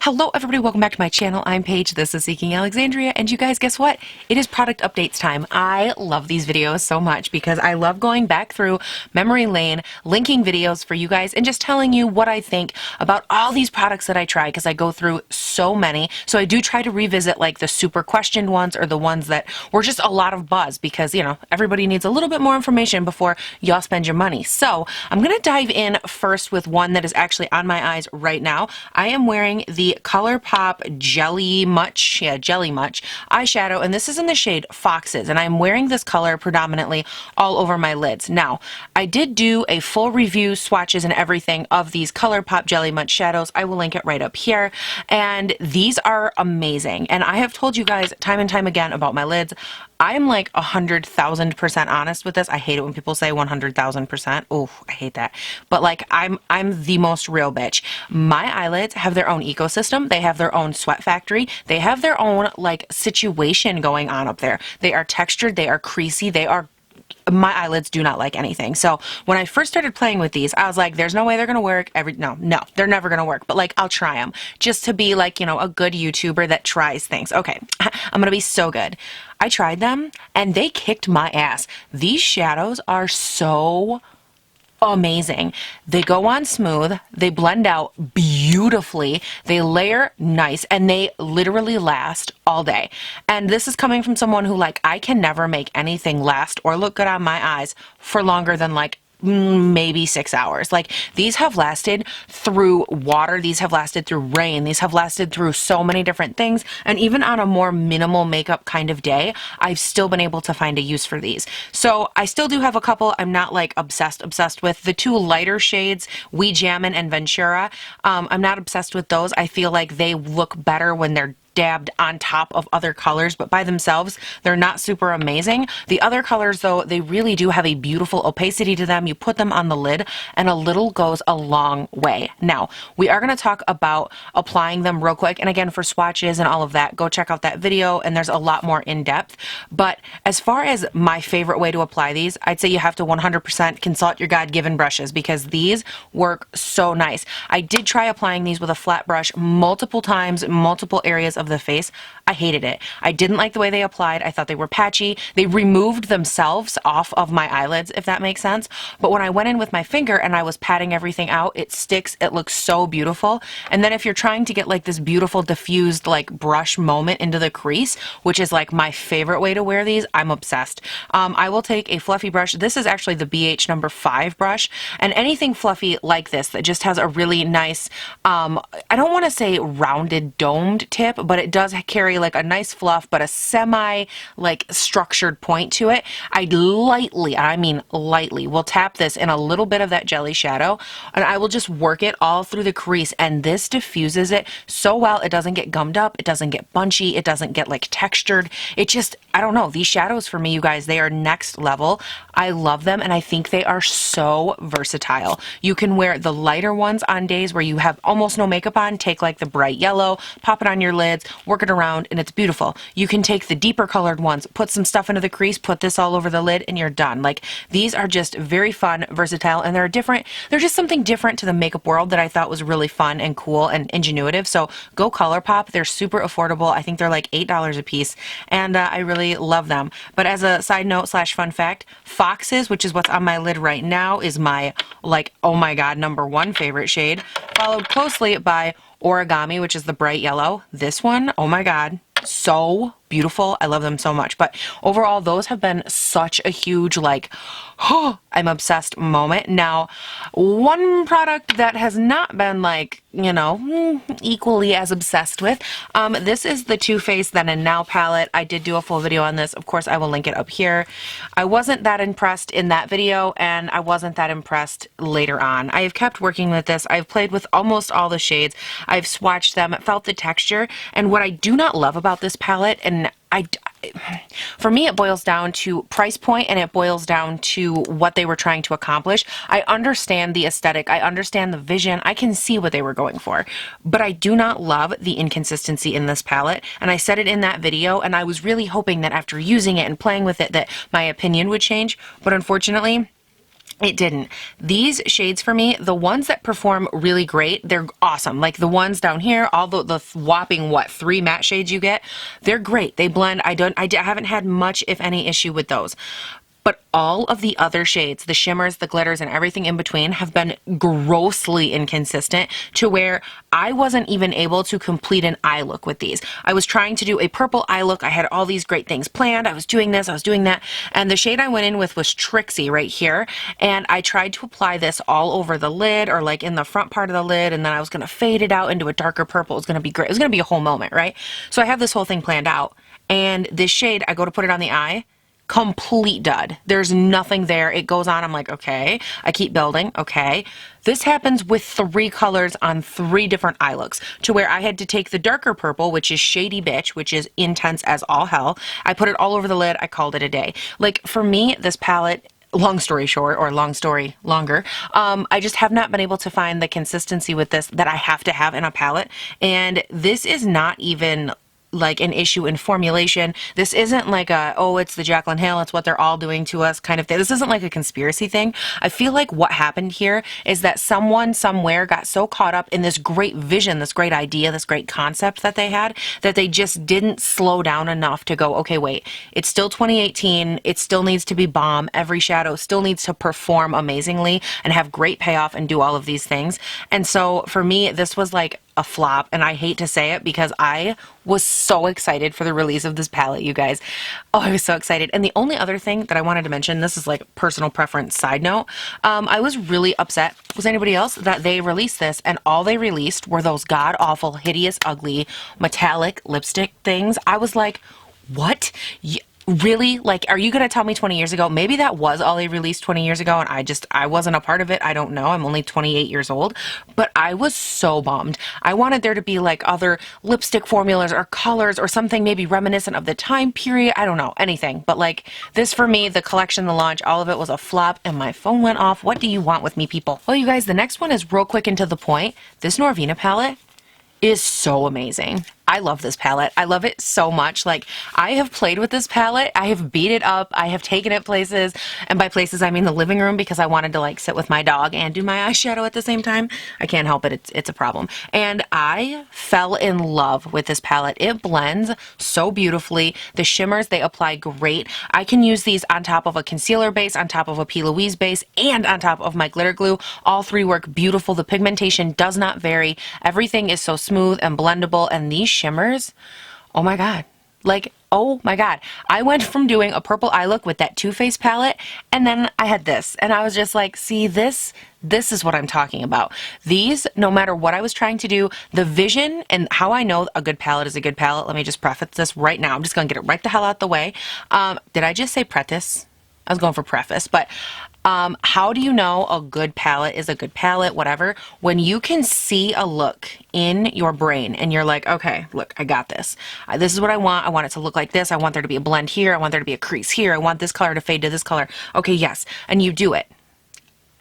Hello everybody, welcome back to my channel. I'm Paige, this is Seeking Alexandria, and you guys, guess what? It is product updates time. I love these videos so much because I love going back through memory lane, linking videos for you guys, and just telling you what I think about all these products that I try, because I go through so many. So I do try to revisit like the super questioned ones or the ones that were just a lot of buzz because, you know, everybody needs a little bit more information before y'all spend your money. So I'm going to dive in first with one that is actually on my eyes right now. I am wearing the Colourpop Jelly Much eyeshadow, and this is in the shade Foxes, and I'm wearing this color predominantly all over my lids. Now, I did do a full review, swatches and everything of these Colourpop Jelly Much shadows. I will link it right up here, and these are amazing, and I have told you guys time and time again about my lids. I am like 100,000% honest with this. I hate it when people say 100,000%. Oh, I hate that. But like I'm the most real bitch. My eyelids have their own ecosystem. They have their own sweat factory. They have their own like situation going on up there. They are textured. They are creasy. My eyelids do not like anything. So when I first started playing with these, I was like, there's no way they're going to work. No, they're never going to work. But like, I'll try them just to be like, you know, a good YouTuber that tries things. Okay, I'm going to be so good. I tried them and they kicked my ass. These shadows are so amazing. They go on smooth, they blend out beautifully, they layer nice, and they literally last all day. And this is coming from someone who, like, I can never make anything last or look good on my eyes for longer than like maybe 6 hours. Like, these have lasted through water, these have lasted through rain, these have lasted through so many different things, and even on a more minimal makeup kind of day, I've still been able to find a use for these. So I still do have a couple I'm not like obsessed with. The two lighter shades, We Jammin' and Ventura, I'm not obsessed with those. I feel like they look better when they're dabbed on top of other colors, but by themselves they're not super amazing. The other colors though, they really do have a beautiful opacity to them. You put them on the lid and a little goes a long way. Now we are going to talk about applying them real quick, and again, for swatches and all of that, go check out that video and there's a lot more in depth. But as far as my favorite way to apply these, I'd say you have to 100% consult your God-given brushes because these work so nice. I did try applying these with a flat brush multiple times, multiple areas of the face. I hated it. I didn't like the way they applied. I thought they were patchy. They removed themselves off of my eyelids, if that makes sense. But when I went in with my finger and I was patting everything out, it sticks. It looks so beautiful. And then if you're trying to get like this beautiful diffused like brush moment into the crease, which is like my favorite way to wear these, I'm obsessed. I will take a fluffy brush. This is actually the BH number 5 brush, and anything fluffy like this that just has a really nice, I don't want to say rounded domed tip, but it does carry like a nice fluff, but a semi like structured point to it. I mean lightly, will tap this in a little bit of that jelly shadow, and I will just work it all through the crease, and this diffuses it so well. It doesn't get gummed up, it doesn't get bunchy, it doesn't get like textured. It just, I don't know, these shadows for me, you guys, they are next level. I love them, and I think they are so versatile. You can wear the lighter ones on days where you have almost no makeup on, take like the bright yellow, pop it on your lids, work it around, and it's beautiful. You can take the deeper colored ones, put some stuff into the crease, put this all over the lid, and you're done. Like, these are just very fun, versatile, and they're just something different to the makeup world that I thought was really fun and cool and ingenuitive. So go Colourpop. They're super affordable. I think they're like $8 a piece, and I really love them. But as a side note / fun fact, Foxes, which is what's on my lid right now, is my like, oh my god, number 1 favorite shade, followed closely by Origami, which is the bright yellow. This one, oh my god, so beautiful. I love them so much. But overall, those have been such a huge like, oh, I'm obsessed moment. Now, one product that has not been like, you know, equally as obsessed with, this is the Too Faced Then and Now palette. I did do a full video on this. Of course, I will link it up here. I wasn't that impressed in that video, and I wasn't that impressed later on. I have kept working with this. I've played with almost all the shades. I've swatched them, felt the texture, and what I do not love about this palette, and for me, it boils down to price point, and it boils down to what they were trying to accomplish. I understand the aesthetic, I understand the vision, I can see what they were going for, but I do not love the inconsistency in this palette, and I said it in that video, and I was really hoping that after using it and playing with it that my opinion would change, but unfortunately, It didn't. These shades for me, the ones that perform really great, they're awesome. Like the ones down here, all the whopping, what, 3 matte shades you get, they're great. They blend. I haven't had much, if any, issue with those. But all of the other shades, the shimmers, the glitters, and everything in between have been grossly inconsistent to where I wasn't even able to complete an eye look with these. I was trying to do a purple eye look. I had all these great things planned. I was doing this, I was doing that. And the shade I went in with was Trixie right here. And I tried to apply this all over the lid or like in the front part of the lid. And then I was going to fade it out into a darker purple. It was going to be great. It was going to be a whole moment, right? So I have this whole thing planned out. And this shade, I go to put it on the eye. Complete dud. There's nothing there. It goes on. I'm like, okay. I keep building. Okay. This happens with 3 colors on 3 different eye looks to where I had to take the darker purple, which is Shady Bitch, which is intense as all hell. I put it all over the lid. I called it a day. Like for me, this palette, long story short, or long story longer, I just have not been able to find the consistency with this that I have to have in a palette. And this is not even like an issue in formulation. This isn't like a, oh, it's the Jaclyn Hill, it's what they're all doing to us kind of thing. This isn't like a conspiracy thing. I feel like what happened here is that someone somewhere got so caught up in this great vision, this great idea, this great concept that they had, that they just didn't slow down enough to go, okay, wait, it's still 2018. It still needs to be bomb. Every shadow still needs to perform amazingly and have great payoff and do all of these things. And so for me, this was like a flop, and I hate to say it because I was so excited for the release of this palette, you guys. Oh, I was so excited. And the only other thing that I wanted to mention, this is like personal preference side note, I was really upset, was anybody else, that they released this and all they released were those god-awful, hideous, ugly, metallic lipstick things. I was like, what? Really? Like, are you going to tell me 20 years ago? Maybe that was all they released 20 years ago and I wasn't a part of it. I don't know. I'm only 28 years old, but I was so bummed. I wanted there to be like other lipstick formulas or colors or something maybe reminiscent of the time period. I don't know, anything. But like this for me, the collection, the launch, all of it was a flop and my phone went off. What do you want with me, people? Well, you guys, the next one is real quick and to the point. This Norvina palette is so amazing. I love this palette. I love it so much. Like, I have played with this palette. I have beat it up. I have taken it places. And by places, I mean the living room because I wanted to like sit with my dog and do my eyeshadow at the same time. I can't help it. It's a problem. And I fell in love with this palette. It blends so beautifully. The shimmers, they apply great. I can use these on top of a concealer base, on top of a P. Louise base, and on top of my glitter glue. All 3 work beautiful. The pigmentation does not vary. Everything is so smooth and blendable. And these shimmers, oh my god, like, oh my god. I went from doing a purple eye look with that Too Faced palette and then I had this and I was just like, see, this is what I'm talking about. These, no matter what I was trying to do, the vision and how I know a good palette is a good palette, let me just preface this right now. I'm just gonna get it right the hell out the way. Did I just say preface? I was going for preface, but how do you know a good palette is a good palette, whatever, when you can see a look in your brain and you're like, okay, look, I got this. This is what I want. I want it to look like this. I want there to be a blend here. I want there to be a crease here. I want this color to fade to this color. Okay, yes. And you do it.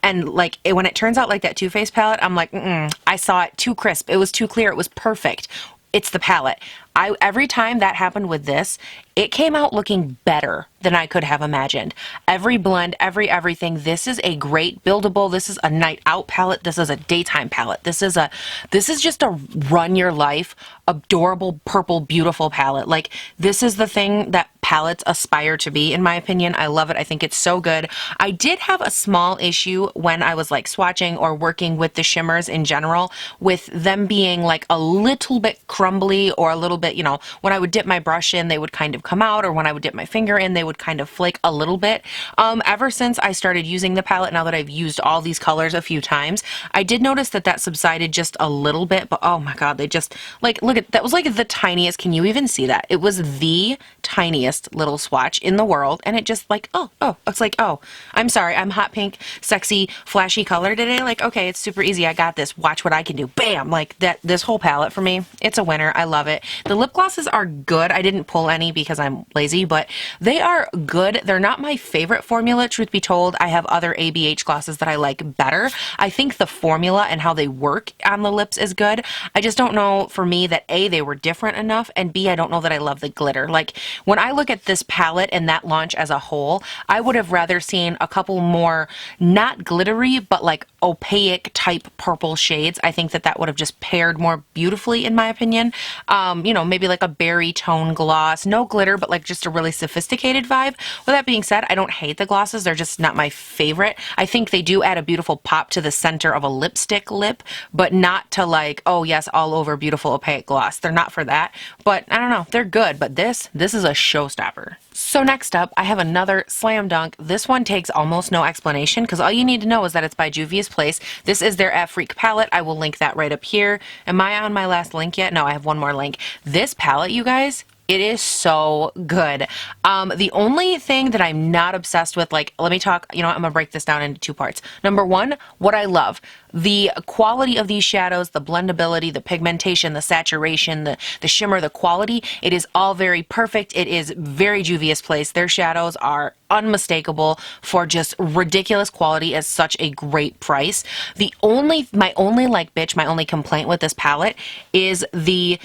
And like when it turns out like that Too Faced palette, I'm like, I saw it too crisp. It was too clear. It was perfect. It's the palette. Every time that happened with this, it came out looking better than I could have imagined. Every blend, everything. This is a great buildable. This is a night out palette. This is a daytime palette. This is just a run your life, adorable, purple, beautiful palette. Like, this is the thing that palettes aspire to be, in my opinion. I love it. I think it's so good. I did have a small issue when I was like swatching or working with the shimmers in general, with them being like a little bit crumbly or a little bit, you know, when I would dip my brush in, they would kind of come out, or when I would dip my finger in, they would kind of flake a little bit. Ever since I started using the palette, now that I've used all these colors a few times, I did notice that subsided just a little bit, but oh my god, they just, like, look at, that was like the tiniest, can you even see that? It was the tiniest little swatch in the world, and it just like, oh, it's like, oh, I'm sorry, I'm hot pink, sexy, flashy color today, like, okay, it's super easy, I got this, watch what I can do, bam, like that. This whole palette for me, it's a winner. I love it. The lip glosses are good. I didn't pull any because I'm lazy, but they are good. They're not my favorite formula, truth be told. I have other ABH glosses that I like better. I think the formula and how they work on the lips is good. I just don't know, for me, that A, they were different enough, and B, I don't know that I love the glitter. Like, when I look look at this palette and that launch as a whole, I would have rather seen a couple more, not glittery, but like opaque type purple shades. I think that that would have just paired more beautifully in my opinion. You know, maybe like a berry tone gloss, no glitter, but like just a really sophisticated vibe. With that being said, I don't hate the glosses. They're just not my favorite. I think they do add a beautiful pop to the center of a lipstick lip, but not to like, oh yes, all over beautiful opaque gloss. They're not for that, but I don't know. They're good, but this is a showstopper. So next up, I have another slam dunk. This one takes almost no explanation because all you need to know is that it's by Juvia's Place. This is their Afrique palette. I will link that right up here. Am I on my last link yet? No, I have one more link. This palette, you guys, it is so good. The only thing that I'm not obsessed with, like, let me talk, you know, I'm gonna break this down into two parts. Number one, what I love, the quality of these shadows, the blendability, the pigmentation, the saturation, the shimmer, the quality, it is all very perfect. It is very Juvia's Place. Their shadows are unmistakable for just ridiculous quality at such a great price. My only complaint with this palette is the,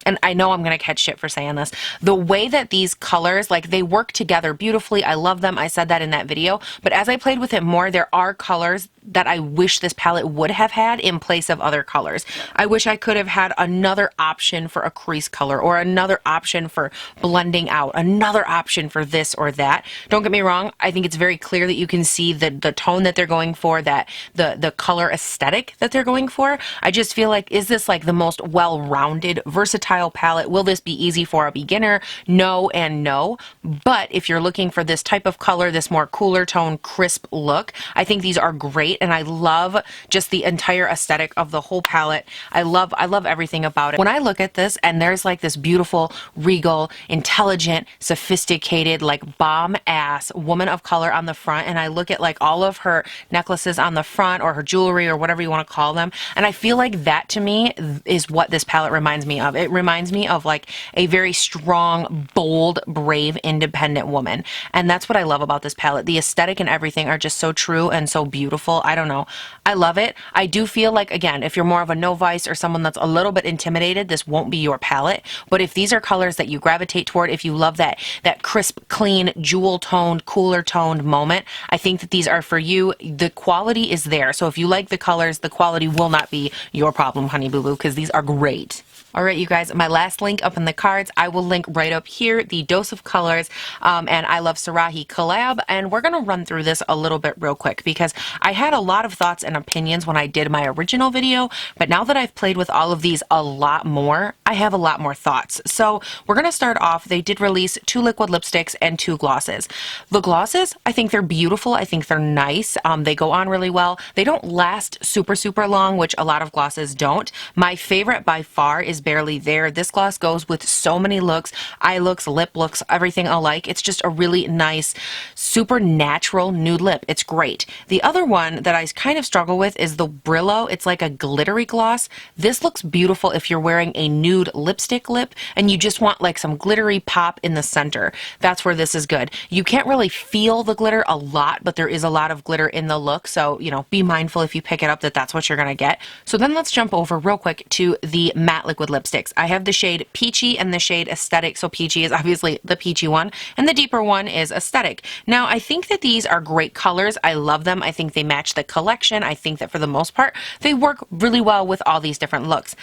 and I know I'm going to catch shit for saying this, the way that these colors, like, they work together beautifully. I love them. I said that in that video. But as I played with it more, there are colors that I wish this palette would have had in place of other colors. I wish I could have had another option for a crease color, or another option for blending out, another option for this or that. Don't get me wrong. I think it's very clear that you can see the tone that they're going for, that the color aesthetic that they're going for. I just feel like, is this like the most well-rounded, versatile palette? Will this be easy for a beginner? No and no. But if you're looking for this type of color, this more cooler tone, crisp look, I think these are great. And I love just the entire aesthetic of the whole palette. I love everything about it. When I look at this and there's like this beautiful, regal, intelligent, sophisticated, like bomb ass woman of color on the front, and I look at like all of her necklaces on the front, or her jewelry, or whatever you want to call them, and I feel like that to me is what this palette reminds me of. It reminds me of like a very strong, bold, brave, independent woman. And that's what I love about this palette. The aesthetic and everything are just so true and so beautiful. I don't know. I love it. I do feel like, again, if you're more of a novice or someone that's a little bit intimidated, this won't be your palette. But if these are colors that you gravitate toward, if you love that crisp, clean, jewel toned, cooler toned moment, I think that these are for you. The quality is there. So if you like the colors, the quality will not be your problem, honey boo boo, because these are great. All right, you guys, my last link up in the cards, I will link right up here, the Dose of Colors and I Love Sarahi collab, and we're going to run through this a little bit real quick because I had a lot of thoughts and opinions when I did my original video, but now that I've played with all of these a lot more, I have a lot more thoughts. So we're going to start off, they did release 2 liquid lipsticks and 2 glosses. The glosses, I think they're beautiful. I think they're nice. They go on really well. They don't last super, super long, which a lot of glosses don't. My favorite by far is Barely There. This gloss goes with so many looks, eye looks, lip looks, everything alike. It's just a really nice, super natural nude lip. It's great. The other one that I kind of struggle with is the Brillo. It's like a glittery gloss. This looks beautiful if you're wearing a nude lipstick lip and you just want like some glittery pop in the center. That's where this is good. You can't really feel the glitter a lot, but there is a lot of glitter in the look. So, you know, be mindful if you pick it up that that's what you're going to get. So then let's jump over real quick to the matte liquid lipsticks. I have the shade Peachy and the shade Aesthetic. So Peachy is obviously the peachy one and the deeper one is Aesthetic. Now I think that these are great colors. I love them. I think they match the collection. I think that for the most part they work really well with all these different looks.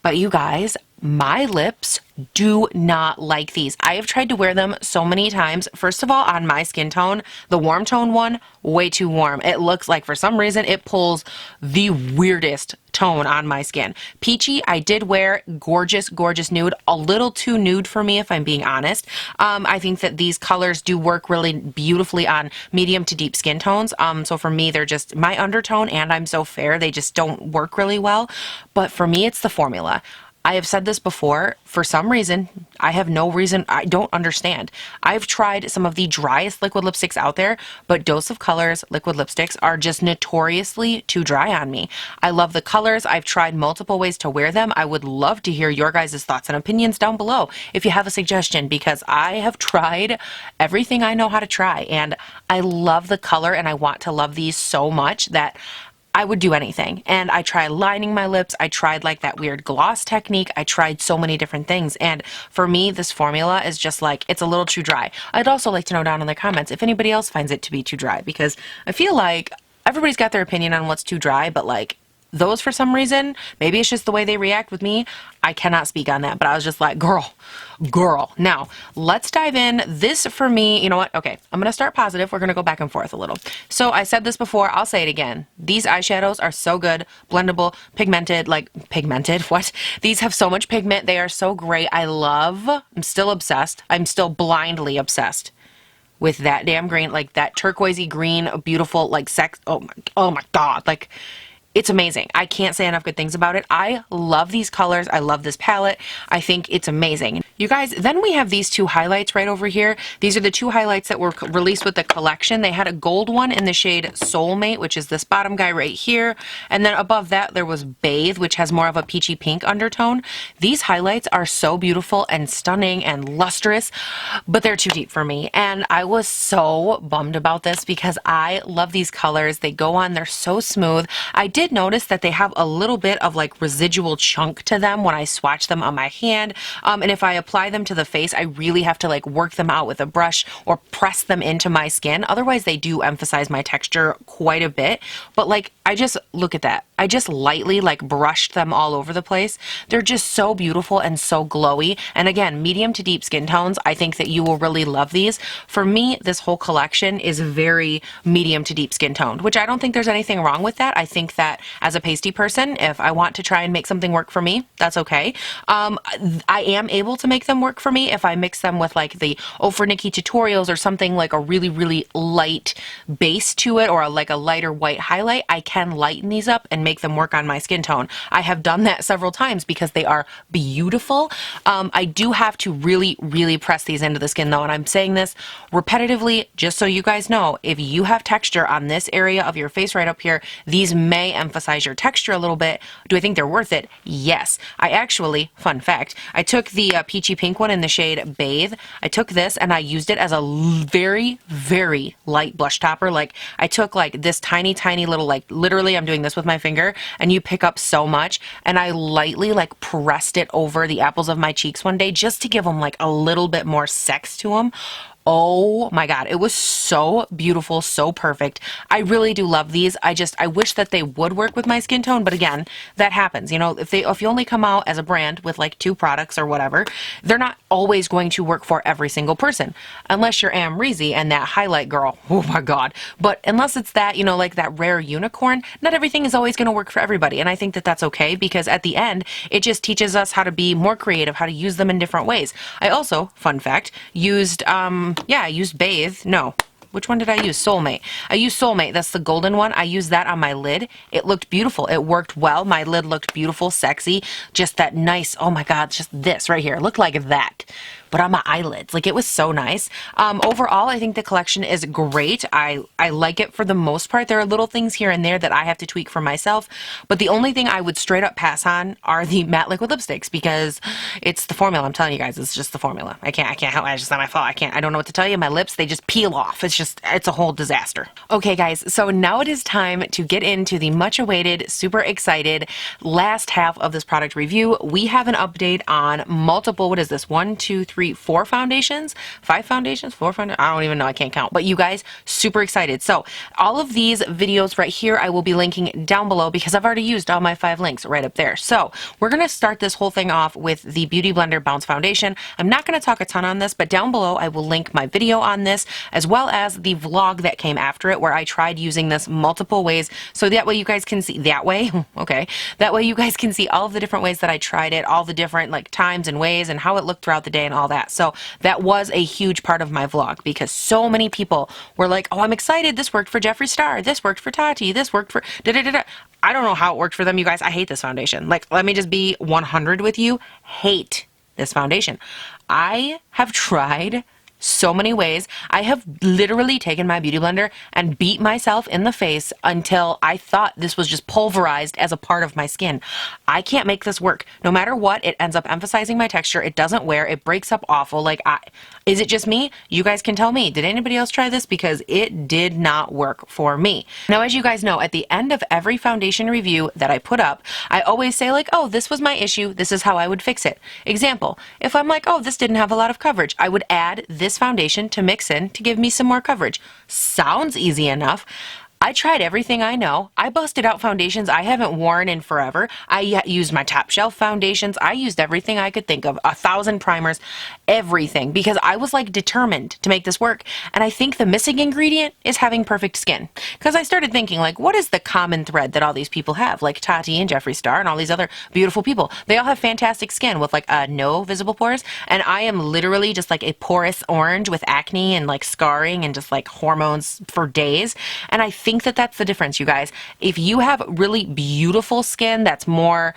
But you guys, my lips do not like these. I have tried to wear them so many times. First of all, on my skin tone, the warm tone one, way too warm. It looks like for some reason it pulls the weirdest tone on my skin. Peachy, I did wear gorgeous, gorgeous nude. A little too nude for me, if I'm being honest. I think that these colors do work really beautifully on medium to deep skin tones. So for me, they're just my undertone, and I'm so fair, they just don't work really well. But for me, it's the formula. I have said this before, for some reason, I have no reason, I don't understand. I've tried some of the driest liquid lipsticks out there, but Dose of Colors liquid lipsticks are just notoriously too dry on me. I love the colors. I've tried multiple ways to wear them. I would love to hear your guys' thoughts and opinions down below if you have a suggestion, because I have tried everything I know how to try, and I love the color, and I want to love these so much that I would do anything. And I tried lining my lips. I tried like that weird gloss technique. I tried so many different things. And for me, this formula is just like, it's a little too dry. I'd also like to know down in the comments if anybody else finds it to be too dry, because I feel like everybody's got their opinion on what's too dry, but like those, for some reason, maybe it's just the way they react with me. I cannot speak on that, but I was just like, girl. Now, let's dive in. This for me, you know what? Okay, I'm going to start positive. We're going to go back and forth a little. So I said this before. I'll say it again. These eyeshadows are so good, blendable, pigmented, what? These have so much pigment. They are so great. I'm still obsessed. I'm still blindly obsessed with that damn green, like that turquoisey green, beautiful, like sex. Oh my God. Like, it's amazing. I can't say enough good things about it. I love these colors. I love this palette. I think it's amazing. You guys, then we have these two highlights right over here. These are the two highlights that were released with the collection. They had a gold one in the shade Soulmate, which is this bottom guy right here. And then above that, there was Bathe, which has more of a peachy pink undertone. These highlights are so beautiful and stunning and lustrous, but they're too deep for me. And I was so bummed about this because I love these colors. They go on, they're so smooth. I did notice that they have a little bit of like residual chunk to them when I swatch them on my hand. And if I apply them to the face, I really have to like work them out with a brush or press them into my skin. Otherwise, they do emphasize my texture quite a bit. But like, I just, look at that. I just lightly like brushed them all over the place. They're just so beautiful and so glowy. And again, medium to deep skin tones, I think that you will really love these. For me, this whole collection is very medium to deep skin toned, which I don't think there's anything wrong with that. I think that as a pasty person, if I want to try and make something work for me, that's okay. I am able to make them work for me if I mix them with like the Oh for Nikki tutorials or something like a really, really light base to it, or like a lighter white highlight. I can lighten these up and make them work on my skin tone. I have done that several times because they are beautiful. I do have to really, really press these into the skin though, and I'm saying this repetitively just so you guys know, if you have texture on this area of your face right up here, these may emphasize your texture a little bit. Do I think they're worth it? Yes. I actually, fun fact, I took the peachy pink one in the shade Bathe. I took this and I used it as a very, very light blush topper. Like, I took like this tiny, tiny little, like literally I'm doing this with my finger and you pick up so much, and I lightly like pressed it over the apples of my cheeks one day just to give them like a little bit more sex to them. Oh my God, it was so beautiful, so perfect. I really do love these. I wish that they would work with my skin tone, but again, that happens. You know, if you only come out as a brand with like 2 products or whatever, they're not always going to work for every single person. Unless you're Amrezy and that highlight girl, oh my God. But unless it's that, you know, like that rare unicorn, not everything is always going to work for everybody. And I think that that's okay, because at the end, it just teaches us how to be more creative, how to use them in different ways. I also, fun fact, used, I used Bathe. No. Which one did I use? Soulmate. I used Soulmate. That's the golden one. I used that on my lid. It looked beautiful. It worked well. My lid looked beautiful, sexy. Just that nice, oh my God, just this right here. It looked like that, but on my eyelids. Like, it was so nice. Overall, I think the collection is great. I like it for the most part. There are little things here and there that I have to tweak for myself, but the only thing I would straight up pass on are the matte liquid lipsticks, because it's the formula. I'm telling you guys, it's just the formula. I can't help it. It's just not my fault. I don't know what to tell you. My lips, they just peel off. It's a whole disaster. Okay, guys, so now it is time to get into the much awaited, super excited last half of this product review. We have an update on multiple, what is this? 1, 2, 3, 4 foundations, 5 foundations, 4 foundations. I don't even know. I can't count. But you guys, super excited. So all of these videos right here, I will be linking down below because I've already used all my 5 links right up there. So we're going to start this whole thing off with the Beauty Blender Bounce Foundation. I'm not going to talk a ton on this, but down below I will link my video on this, as well as the vlog that came after it, where I tried using this multiple ways, so that way you guys can see, that way you guys can see all of the different ways that I tried it, all the different like times and ways, and how it looked throughout the day and all that. So that was a huge part of my vlog, because so many people were like, oh, I'm excited, this worked for Jeffree Star, this worked for Tati, this worked for da-da-da-da. I don't know how it worked for them, you guys. I hate this foundation. Like, let me just be 100 with you. Hate this foundation. I have tried so many ways. I have literally taken my beauty blender and beat myself in the face until I thought this was just pulverized as a part of my skin. I can't make this work. No matter what, it ends up emphasizing my texture. It doesn't wear. It breaks up awful. Like, is it just me? You guys can tell me. Did anybody else try this? Because it did not work for me. Now, as you guys know, at the end of every foundation review that I put up, I always say like, oh, this was my issue. This is how I would fix it. Example, if I'm like, oh, this didn't have a lot of coverage, I would add this foundation to mix in to give me some more coverage. Sounds easy enough. I tried everything I know. I busted out foundations I haven't worn in forever. I used my top shelf foundations. I used everything I could think of, 1,000 primers, everything, because I was like determined to make this work. And I think the missing ingredient is having perfect skin. Because I started thinking like, what is the common thread that all these people have? Like Tati and Jeffree Star and all these other beautiful people. They all have fantastic skin with like no visible pores. And I am literally just like a porous orange with acne and like scarring and just like hormones for days. And I think that that's the difference, you guys. If you have really beautiful skin that's more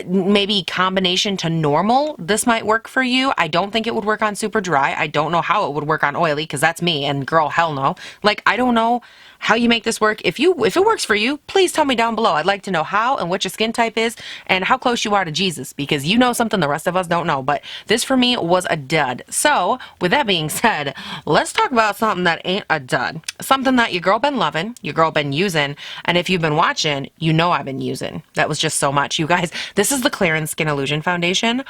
maybe combination to normal, this might work for you. I don't think it would work on super dry. I don't know how it would work on oily, because that's me, and girl, hell no. Like, I don't know how you make this work. If it works for you, please tell me down below. I'd like to know how and what your skin type is and how close you are to Jesus, because you know something the rest of us don't know. But this for me was a dud. So with that being said, let's talk about something that ain't a dud. Something that your girl been loving, your girl been using, and if you've been watching, you know I've been using. That was just so much. You guys, this is the Clarins Skin Illusion Foundation.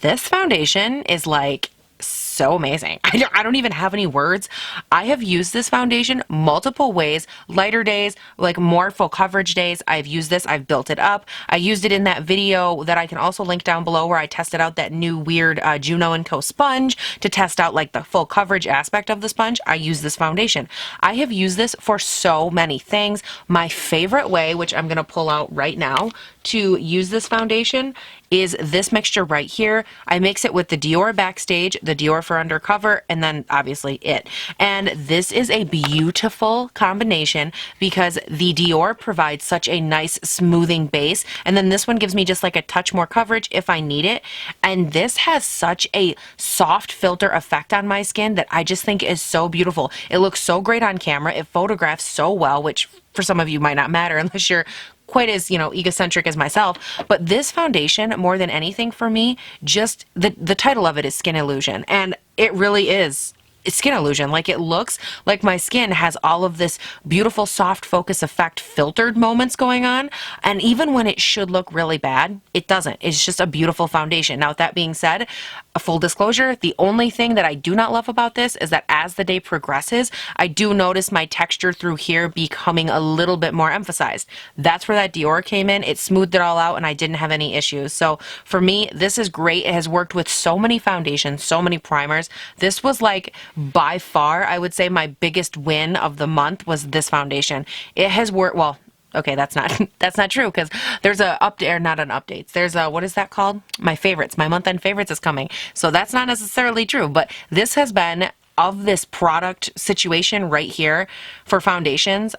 This foundation is like so amazing. I don't even have any words. I have used this foundation multiple ways, lighter days, like more full coverage days. I've used this, I've built it up. I used it in that video that I can also link down below where I tested out that new weird Juno & Co sponge to test out like the full coverage aspect of the sponge. I use this foundation. I have used this for so many things. My favorite way, which I'm gonna pull out right now to use this foundation, is this mixture right here. I mix it with the Dior Backstage, the Dior for Undercover, and then obviously it. And this is a beautiful combination because the Dior provides such a nice smoothing base, and then this one gives me just like a touch more coverage if I need it. And this has such a soft filter effect on my skin that I just think is so beautiful. It looks so great on camera. It photographs so well, which for some of you might not matter unless you're quite as, you know, egocentric as myself. But this foundation, more than anything for me, just the title of it is Skin Illusion, and it really is. It's skin illusion. Like, it looks like my skin has all of this beautiful soft focus effect filtered moments going on, and even when it should look really bad, it doesn't. It's just a beautiful foundation. Now, with that being said, a full disclosure, the only thing that I do not love about this is that as the day progresses, I do notice my texture through here becoming a little bit more emphasized. That's where that Dior came in. It smoothed it all out and I didn't have any issues. So for me, this is great. It has worked with so many foundations, so many primers. This was like, by far, I would say my biggest win of the month was this foundation. It has worked, well, okay, that's not true, because there's a update, or not an updates. There's a, what is that called? My favorites, my month-end favorites is coming. So that's not necessarily true, but this has been, of this product situation right here for foundations,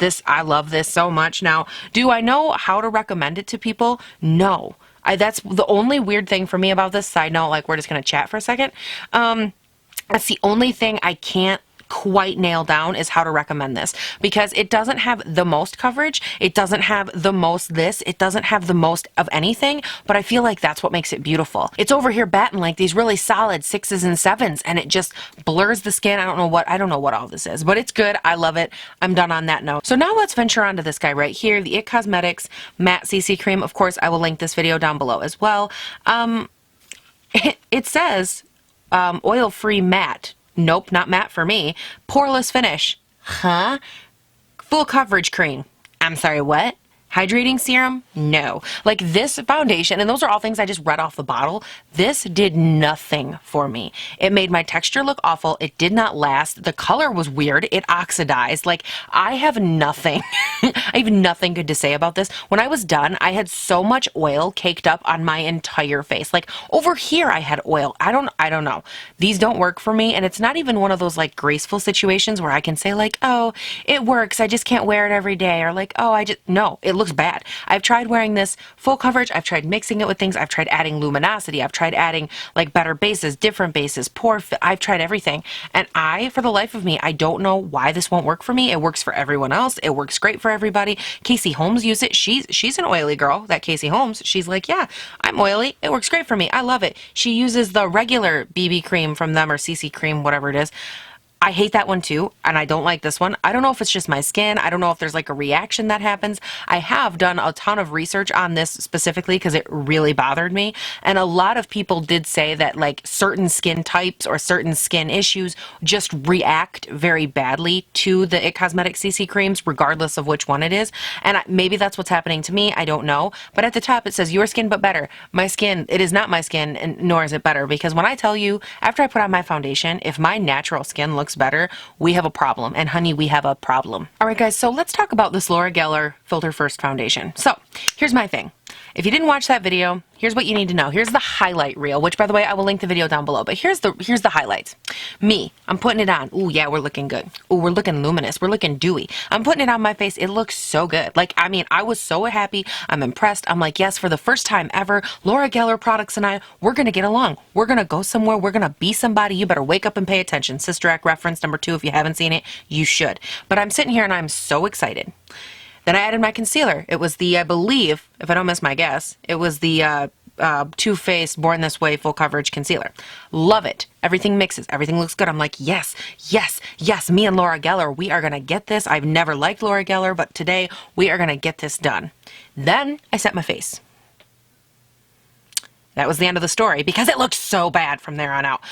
this, I love this so much. Now, do I know how to recommend it to people? No. That's the only weird thing for me about this. Side note, like, we're just going to chat for a second. That's the only thing I can't quite nail down, is how to recommend this, because it doesn't have the most coverage, it doesn't have the most this, it doesn't have the most of anything, but I feel like that's what makes it beautiful. It's over here batting like these really solid 6s and 7s, and it just blurs the skin. I don't know what all this is, but it's good. I love it. I'm done on that note. So now let's venture onto this guy right here, the IT Cosmetics Matte CC Cream. Of course, I will link this video down below as well. It says oil-free matte. Nope, not matte for me. Poreless finish. Huh? Full coverage cream. I'm sorry, what? Hydrating serum? No. Like, this foundation, and those are all things I just read off the bottle, this did nothing for me. It made my texture look awful. It did not last. The color was weird. It oxidized. Like, I have nothing. I have nothing good to say about this. When I was done, I had so much oil caked up on my entire face. Like, over here I had oil. I don't know. These don't work for me, and it's not even one of those, like, graceful situations where I can say, like, oh, it works. I just can't wear it every day. Or, like, oh, no. It looks bad. I've tried wearing this full coverage. I've tried mixing it with things. I've tried adding luminosity. I've tried adding like better bases, different bases, I've tried everything. And for the life of me, I don't know why this won't work for me. It works for everyone else. It works great for everybody. Casey Holmes used it. She's an oily girl, that Casey Holmes. She's like, yeah, I'm oily. It works great for me. I love it. She uses the regular BB cream from them, or CC cream, whatever it is. I hate that one too, and I don't like this one. I don't know if it's just my skin. I don't know if there's like a reaction that happens. I have done a ton of research on this specifically because it really bothered me. And a lot of people did say that like certain skin types or certain skin issues just react very badly to the It Cosmetics CC creams, regardless of which one it is. And maybe that's what's happening to me. I don't know. But at the top it says your skin but better. My skin, it is not my skin, and nor is it better, because when I tell you, after I put on my foundation, if my natural skin looks better, we have a problem. And honey, we have a problem. All right, guys, so let's talk about this Laura Geller Filter First foundation. So here's my thing. If you didn't watch that video, here's what you need to know. Here's the highlight reel, which by the way, I will link the video down below, but here's the highlights. Me, I'm putting it on. Ooh, yeah, we're looking good. Ooh, we're looking luminous. We're looking dewy. I'm putting it on my face. It looks so good. Like, I mean, I was so happy. I'm impressed. I'm like, yes, for the first time ever, Laura Geller products and I, we're going to get along. We're going to go somewhere. We're going to be somebody. You better wake up and pay attention. Sister Act reference number 2. If you haven't seen it, you should. But I'm sitting here and I'm so excited. Then I added my concealer. It was the, I believe, if I don't miss my guess, it was the Too Faced Born This Way Full Coverage Concealer. Love it. Everything mixes. Everything looks good. I'm like, yes, yes, yes. Me and Laura Geller, we are going to get this. I've never liked Laura Geller, but today we are going to get this done. Then I set my face. That was the end of the story because it looked so bad from there on out.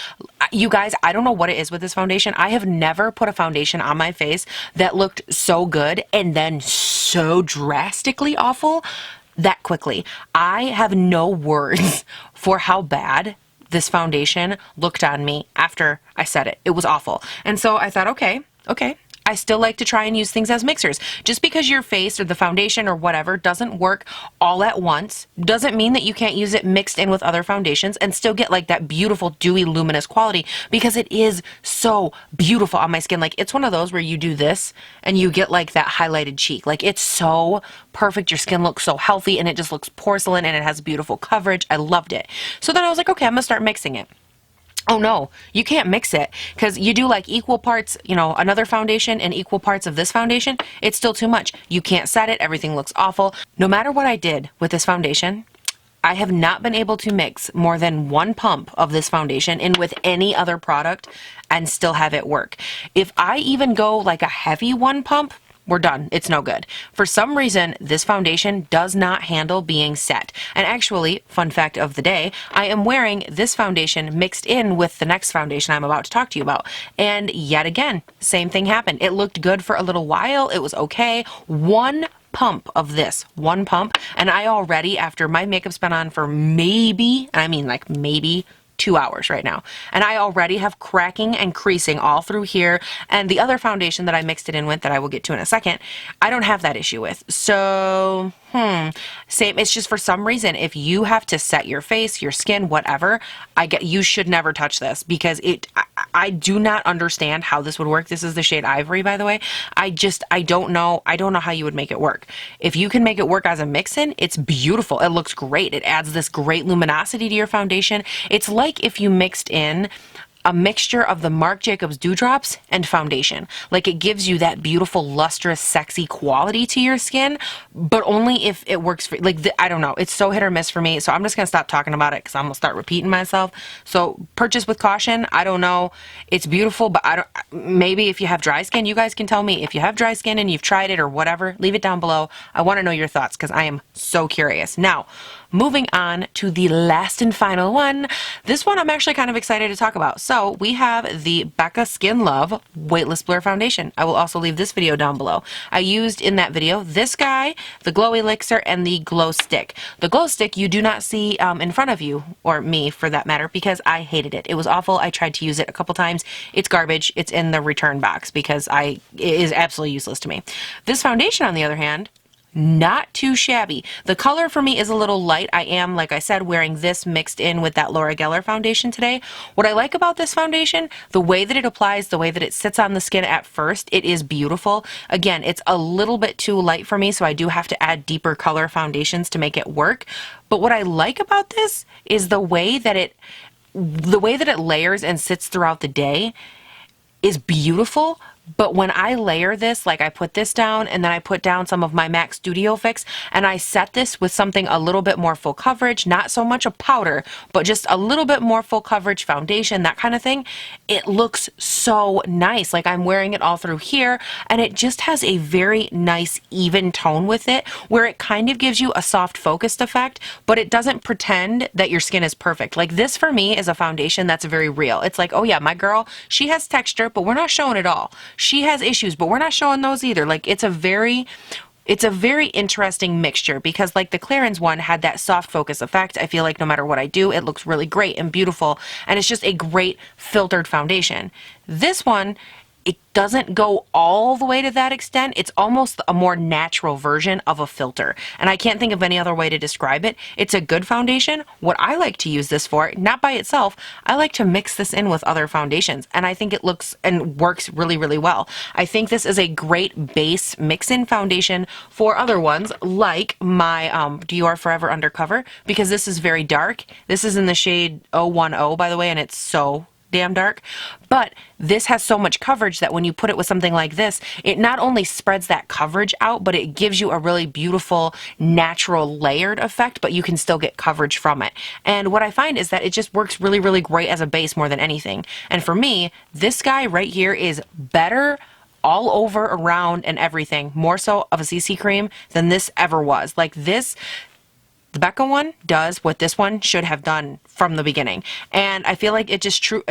You guys, I don't know what it is with this foundation. I have never put a foundation on my face that looked so good and then so drastically awful that quickly. I have no words for how bad this foundation looked on me after I set it. It was awful. And so I thought, okay. I still like to try and use things as mixers. Just because your face or the foundation or whatever doesn't work all at once doesn't mean that you can't use it mixed in with other foundations and still get like that beautiful dewy luminous quality, because it is so beautiful on my skin. Like, it's one of those where you do this and you get like that highlighted cheek. Like, it's so perfect. Your skin looks so healthy and it just looks porcelain and it has beautiful coverage. I loved it. So then I was like, okay, I'm gonna start mixing it. Oh no, you can't mix it, because you do like equal parts, you know, another foundation and equal parts of this foundation. It's still too much. You can't set it. Everything looks awful. No matter what I did with this foundation, I have not been able to mix more than 1 pump of this foundation in with any other product and still have it work. If I even go like a heavy 1 pump, we're done. It's no good. For some reason, this foundation does not handle being set. And actually, fun fact of the day, I am wearing this foundation mixed in with the next foundation I'm about to talk to you about. And yet again, same thing happened. It looked good for a little while. It was okay. 1 pump of this, 1 pump, and I already, after my makeup's been on for maybe 2 hours right now, and I already have cracking and creasing all through here. And the other foundation that I mixed it in with, that I will get to in a second, I don't have that issue with. So same. It's just, for some reason, if you have to set your face, your skin, whatever, you should never touch this, because I do not understand how this would work. This is the shade Ivory, by the way. I don't know how you would make it work. If you can make it work as a mix-in, it's beautiful. It looks great. It adds this great luminosity to your foundation. It's like if you mixed in a mixture of the Marc Jacobs Dewdrops and foundation. Like, it gives you that beautiful, lustrous, sexy quality to your skin, but only if it works for, like, I don't know. It's so hit or miss for me, so I'm just going to stop talking about it because I'm going to start repeating myself. So purchase with caution. I don't know. It's beautiful, but maybe if you have dry skin, you guys can tell me. If you have dry skin and you've tried it or whatever, leave it down below. I want to know your thoughts because I am so curious. Now, moving on to the last and final one. This one I'm actually kind of excited to talk about. So we have the Becca Skin Love Weightless Blur Foundation. I will also leave this video down below. I used in that video this guy, the Glow Elixir, and the Glow Stick. The Glow Stick you do not see in front of you, or me for that matter, because I hated it. It was awful. I tried to use it a couple times. It's garbage. It's in the return box because it is absolutely useless to me. This foundation, on the other hand, not too shabby. The color for me is a little light. I am, like I said, wearing this mixed in with that Laura Geller foundation today. What I like about this foundation, the way that it applies, the way that it sits on the skin at first, it is beautiful. Again, it's a little bit too light for me, so I do have to add deeper color foundations to make it work. But what I like about this is the way that it layers and sits throughout the day is beautiful. But when I layer this, like I put this down and then I put down some of my MAC Studio Fix and I set this with something a little bit more full coverage, not so much a powder, but just a little bit more full coverage foundation, that kind of thing, it looks so nice. Like I'm wearing it all through here and it just has a very nice even tone with it where it kind of gives you a soft focused effect, but it doesn't pretend that your skin is perfect. Like this for me is a foundation that's very real. It's like, oh yeah, my girl, she has texture, but we're not showing it all. She has issues, but we're not showing those either. Like it's a very interesting mixture because like the Clarins one had that soft focus effect. I feel like no matter what I do, it looks really great and beautiful, and it's just a great filtered foundation. This one, it doesn't go all the way to that extent. It's almost a more natural version of a filter. And I can't think of any other way to describe it. It's a good foundation. What I like to use this for, not by itself, I like to mix this in with other foundations. And I think it looks and works really, really well. I think this is a great base mix-in foundation for other ones like my Dior Forever Undercover, because this is very dark. This is in the shade 010, by the way, and it's so damn dark, but this has so much coverage that when you put it with something like this, it not only spreads that coverage out, but it gives you a really beautiful natural layered effect, but you can still get coverage from it. And what I find is that it just works really, really great as a base more than anything. And for me, this guy right here is better all over, around, and everything, more so of a CC cream than this ever was. Like this, the Becca one does what this one should have done from the beginning. And I feel like it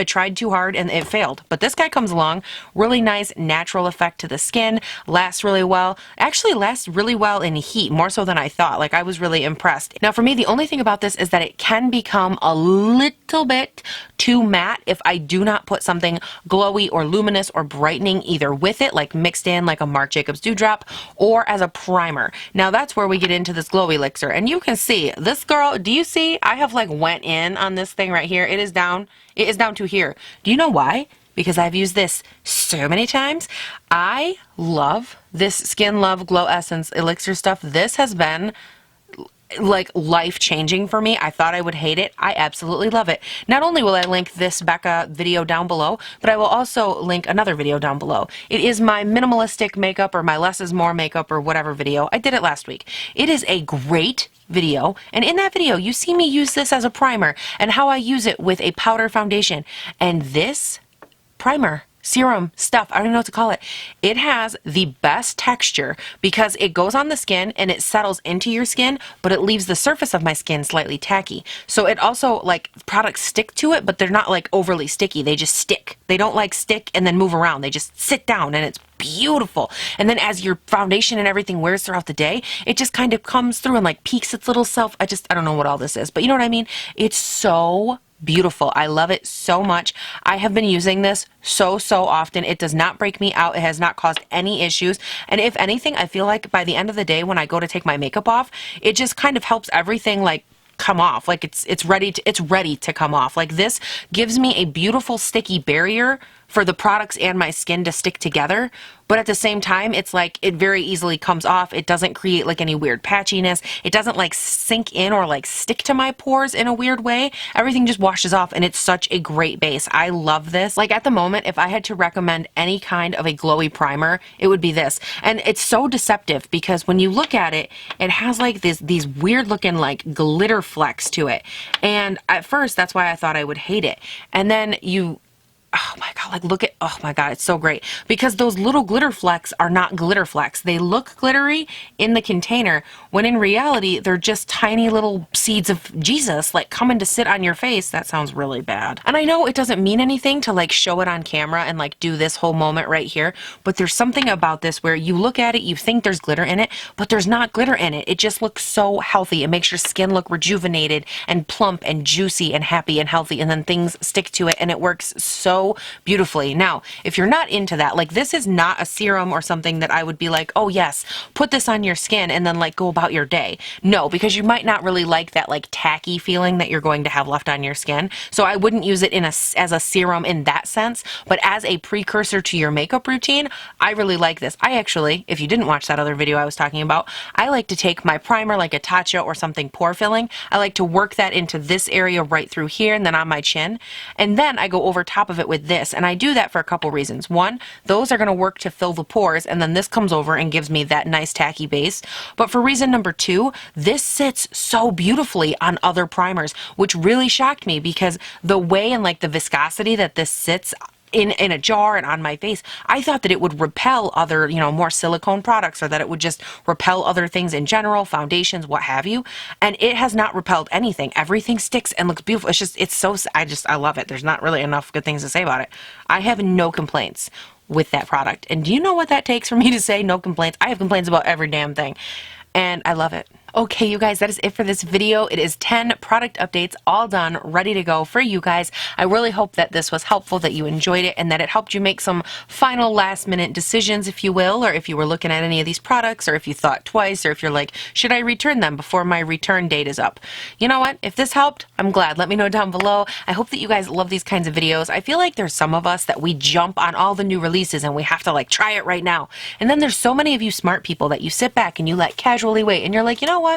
tried too hard and it failed. But this guy comes along, really nice natural effect to the skin, lasts really well. Actually lasts really well in heat, more so than I thought. Like I was really impressed. Now for me, the only thing about this is that it can become a little bit too matte if I do not put something glowy or luminous or brightening either with it, like mixed in like a Marc Jacobs Dewdrop, or as a primer. Now that's where we get into this glowy elixir. And you can see this girl, do you see? I have like went in on this thing right here. It is down to here. Do you know why? Because I've used this so many times. I love this Skin Love Glow Essence Elixir stuff. This has been like life-changing for me. I thought I would hate it. I absolutely love it. Not only will I link this Becca video down below, but I will also link another video down below. It is my minimalistic makeup or my less is more makeup or whatever video. I did it last week. It is a great video, and in that video you see me use this as a primer and how I use it with a powder foundation. And this primer serum stuff, I don't know what to call it, it has the best texture because it goes on the skin and it settles into your skin, but it leaves the surface of my skin slightly tacky. So it also, like, products stick to it, but they're not like overly sticky. They just stick. They don't like stick and then move around. They just sit down, and it's beautiful. And then as your foundation and everything wears throughout the day, it just kind of comes through and like peaks its little self. I don't know what all this is, but you know what I mean? It's so beautiful. I love it so much. I have been using this so often. It does not break me out. It has not caused any issues. And if anything, I feel like by the end of the day when I go to take my makeup off, it just kind of helps everything like come off. Like it's ready to come off. Like this gives me a beautiful sticky barrier for the products and my skin to stick together, but at the same time it's like it very easily comes off. It doesn't create like any weird patchiness. It doesn't like sink in or like stick to my pores in a weird way. Everything just washes off, and it's such a great base. I love this. Like at the moment, if I had to recommend any kind of a glowy primer, it would be this. And it's so deceptive because when you look at it, it has like these weird looking like glitter flecks to it. And at first that's why I thought I would hate it. And then oh my god, like look at, oh my god, it's so great because those little glitter flecks are not glitter flecks. They look glittery in the container when in reality they're just tiny little seeds of Jesus like coming to sit on your face. That sounds really bad. And I know it doesn't mean anything to like show it on camera and like do this whole moment right here, but there's something about this where you look at it, you think there's glitter in it, but there's not glitter in it. It just looks so healthy. It makes your skin look rejuvenated and plump and juicy and happy and healthy, and then things stick to it and it works so so beautifully. Now, if you're not into that, like this is not a serum or something that I would be like, oh yes, put this on your skin and then like go about your day. No, because you might not really like that like tacky feeling that you're going to have left on your skin. So I wouldn't use it as a serum in that sense, but as a precursor to your makeup routine, I really like this. I actually, if you didn't watch that other video I was talking about, I like to take my primer like a Tatcha or something pore filling. I like to work that into this area right through here and then on my chin. And then I go over top of it with this. And I do that for a couple reasons. One, those are going to work to fill the pores, and then this comes over and gives me that nice tacky base. But for reason number two, this sits so beautifully on other primers, which really shocked me because the way and like the viscosity that this sits in a jar and on my face, I thought that it would repel other, you know, more silicone products, or that it would just repel other things in general, foundations, what have you. And it has not repelled anything. Everything sticks and looks beautiful. It's just, it's so, I love it. There's not really enough good things to say about it. I have no complaints with that product. And do you know what that takes for me to say no complaints? I have complaints about every damn thing. And I love it. Okay, you guys, that is it for this video. It is 10 product updates all done, ready to go for you guys. I really hope that this was helpful, that you enjoyed it, and that it helped you make some final last minute decisions, if you will, or if you were looking at any of these products, or if you thought twice, or if you're like, should I return them before my return date is up? You know what? If this helped, I'm glad. Let me know down below. I hope that you guys love these kinds of videos. I feel like there's some of us that we jump on all the new releases and we have to like try it right now. And then there's so many of you smart people that you sit back and you like casually wait, and you're like, you know what?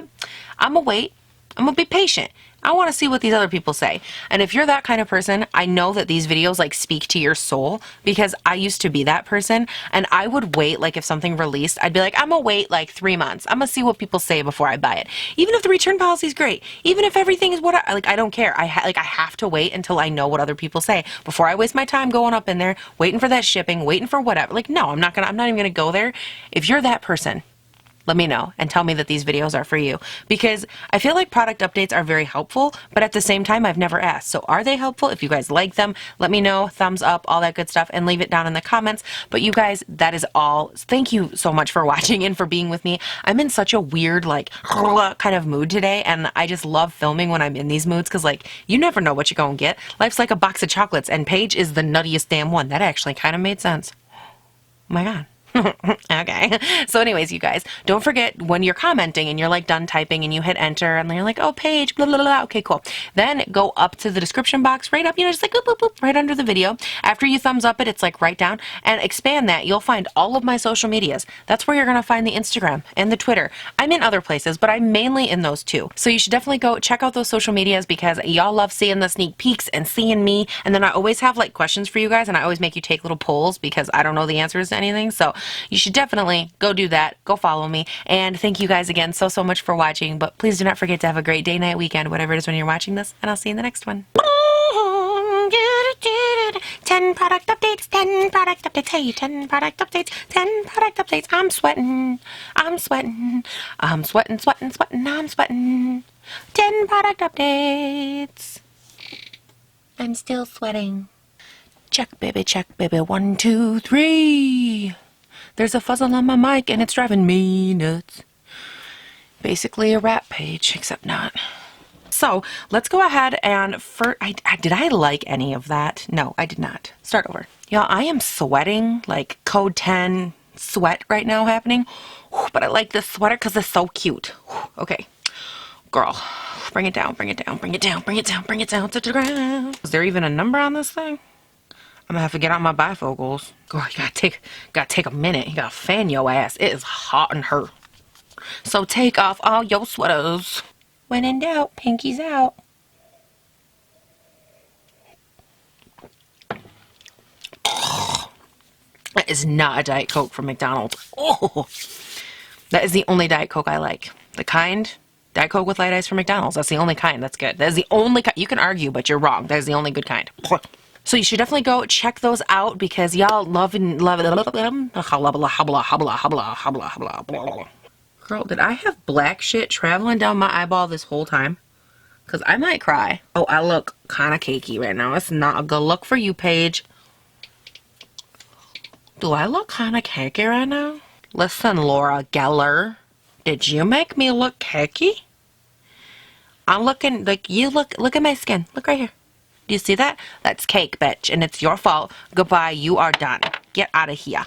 I'm gonna wait. I'm gonna be patient. I want to see what these other people say. And if you're that kind of person, I know that these videos like speak to your soul, because I used to be that person, and I would wait. Like if something released, I'd be like, I'm gonna wait like 3 months. I'm gonna see what people say before I buy it. Even if the return policy is great, even if everything is what I like, I don't care. I have to wait until I know what other people say before I waste my time going up in there waiting for that shipping, waiting for whatever. Like, no, I'm not even gonna go there. If you're that person, let me know and tell me that these videos are for you, because I feel like product updates are very helpful, but at the same time, I've never asked. So are they helpful? If you guys like them, let me know, thumbs up, all that good stuff, and leave it down in the comments. But you guys, that is all. Thank you so much for watching and for being with me. I'm in such a weird, like, kind of mood today, and I just love filming when I'm in these moods, because, like, you never know what you're going to get. Life's like a box of chocolates, and Paige is the nuttiest damn one. That actually kind of made sense. Oh my God. Okay. So anyways, you guys, don't forget when you're commenting and you're like done typing and you hit enter and you're like, oh, Paige, blah, blah, blah. Okay, cool. Then go up to the description box, right up, you know, just like boop, boop, boop, right under the video. After you thumbs up it, it's like right down, and expand that. You'll find all of my social medias. That's where you're going to find the Instagram and the Twitter. I'm in other places, but I'm mainly in those two. So you should definitely go check out those social medias, because y'all love seeing the sneak peeks and seeing me. And then I always have like questions for you guys, and I always make you take little polls because I don't know the answers to anything. So you should definitely go do that. Go follow me. And thank you guys again so much for watching. But please do not forget to have a great day, night, weekend, whatever it is when you're watching this. And I'll see you in the next one. 10 product updates, 10 product updates, hey, 10 product updates, 10 product updates. I'm sweating. I'm sweating. I'm sweating, sweating, sweating. I'm sweating. 10 product updates. I'm still sweating. Check, baby, 1, 2, 3. There's a fuzzle on my mic and it's driving me nuts. Basically a rap page, except not. So let's go ahead and did I like any of that? No, I did not. Start over. Y'all, I am sweating like code 10 sweat right now happening. But I like this sweater because it's so cute. Okay, girl, bring it down, bring it down, bring it down, bring it down, bring it down to the ground. Is there even a number on this thing? I'm gonna have to get out my bifocals. Girl, you gotta take a minute. You gotta fan your ass. It is hot in her. So take off all your sweaters. When in doubt, pinkies out. That is not a Diet Coke from McDonald's. Oh, that is the only Diet Coke I like. The kind, Diet Coke with light ice from McDonald's. That's the only kind that's good. That is the only kind. You can argue, but you're wrong. That is the only good kind. So you should definitely go check those out, because y'all love it. Girl, did I have black shit traveling down my eyeball this whole time? Because I might cry. Oh, I look kind of cakey right now. It's not a good look for you, Paige. Do I look kind of cakey right now? Listen, Laura Geller. Did you make me look cakey? I'm looking like you look at my skin. Look right here. Do you see that? That's cake, bitch, and it's your fault. Goodbye, you are done. Get out of here.